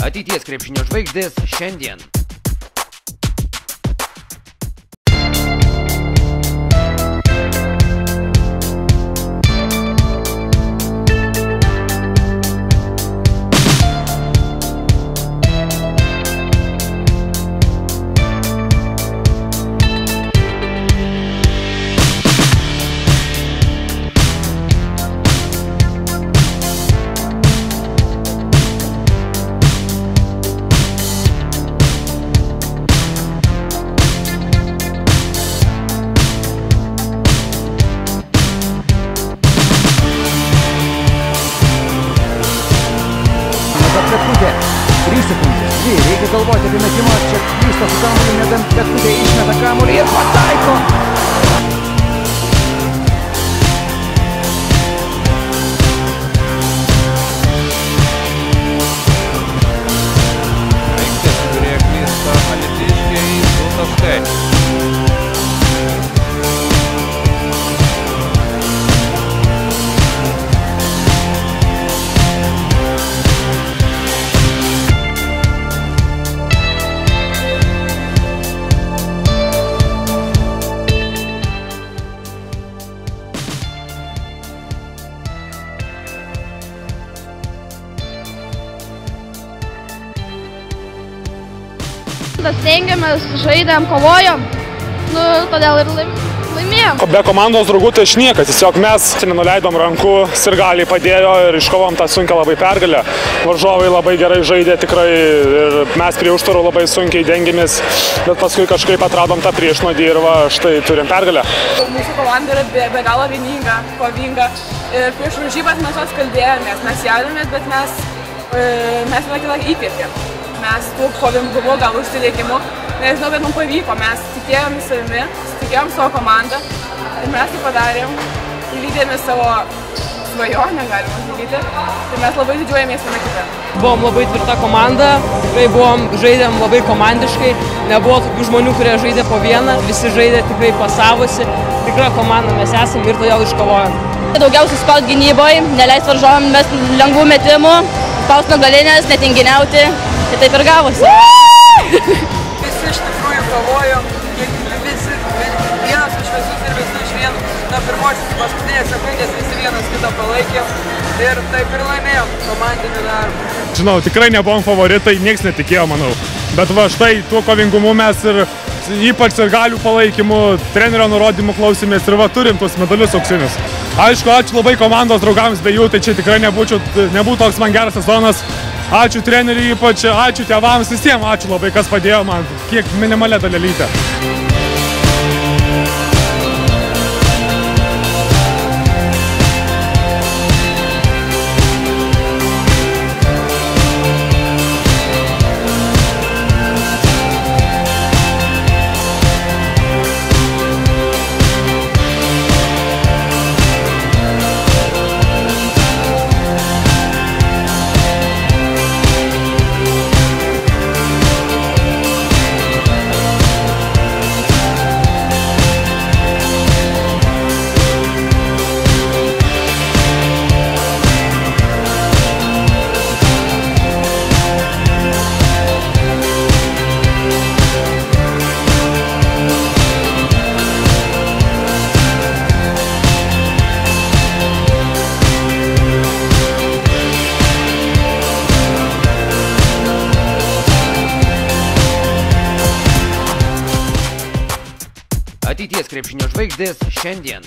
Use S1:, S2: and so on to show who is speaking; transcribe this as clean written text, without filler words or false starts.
S1: Ateities krepšinio žvaigždės šiandien.
S2: Petkutė, 3 sekundės, 2, reikia galvoti apie metimą, čia klysta su kamuoliu, nebent Petkutė išmeta kamuolį ir pataiko.
S3: Aikštės viduryje klysta alytiškiai 2 taškai.
S4: Stengiamės, žaidėm, kovojom, todėl ir laimėjom.
S5: Be komandos draugų tai aš niekas, tiesiog mes nenuleidom rankų, sirgaliai padėjo ir iškovom tą sunkią labai pergalę. Varžovai labai gerai žaidė tikrai ir mes prie užtvarų labai sunkiai dengėmės, bet paskui kažkaip atradom tą priešnuodį ir va, štai turim pergalę.
S6: Mūsų komanda yra be galo vieninga, kovinga ir prieš varžybas mes tos kalbėjomės, mes jaudėmės, bet mes vieną kitą įkvėpėm. Mes tų kovingumu, gal užsidėkimu, nežinau, bet mums pavyko, mes tikėjom į savimi, tikėjom savo komandą ir mes tai padarėm, įvykdėme savo svajonę, galima sakyti, ir mes labai didžiuojamės viena kitą.
S7: Buvom labai tvirta komanda, tikrai žaidėm labai komandiškai, nebuvo tokių žmonių, kurie žaidė po vieną, visi žaidė tikrai pasavosi, tikra komanda mes esam ir todėl iškovojom.
S4: Daugiausiai spaust gynyboje, neleist varžovam mest lengvų metimų, spaust nuo galinės, netinginiauti. Ir taip ir gavosi.
S6: Visi iš tikrųjų kovojom, visi vienas iš visus ir visi iš vieno. Nuo pirmosios iki paskutinės sekundės visi vienas kitą palaikėm ir taip ir laimėjom komandinį darbą.
S5: Žinau, tikrai nebuvom favoritai, nieks netikėjo, manau. Bet va štai tuo kovingumu mes ir ypač sirgalių palaikymu, trenerio nurodymų klausėmės ir va turim tuos medalius auksinius. Aišku, ačiū labai komandos draugams, be jų tai čia tikrai nebūtų toks man geras sezonas. Ačiū treneriui ypač, ačiū tėvams, visiems ačiū labai, kas padėjo man, kiek minimalė dalelytė.
S1: Ateities krepšinio žvaigždės šiandien.